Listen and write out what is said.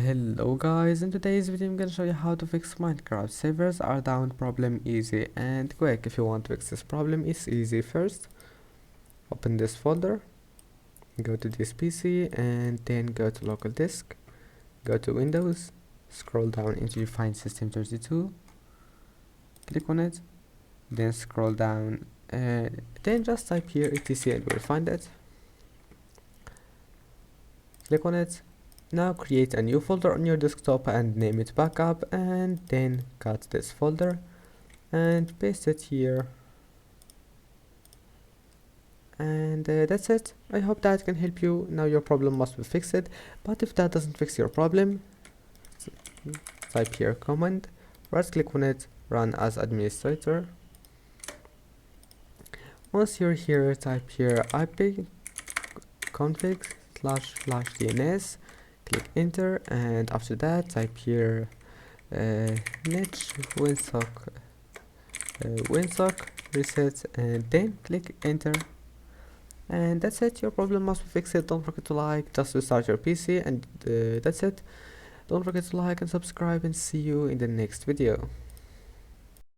Hello guys, in today's video I'm gonna show you how to fix Minecraft servers are down problem easy and quick. If you want to fix this problem, it's easy. First, open this folder, go to this PC and then go to local disk, go to Windows, scroll down until you find System32, click on it, then scroll down, then just type here etc and you will find it. Click on it. Now create a new folder on your desktop and name it backup, and then cut this folder and paste it here, and that's it. I hope that can help you. Now your problem must be fixed, but if that doesn't fix your problem, type here command, right click on it, run as administrator. Once you're here, type here ipconfig//dns, click enter, and after that type here niche winsock reset, and then click enter, and that's it. Your problem must be fixed. Don't forget to like just to start your PC, and that's it. Don't forget to like and subscribe, and see you in the next video.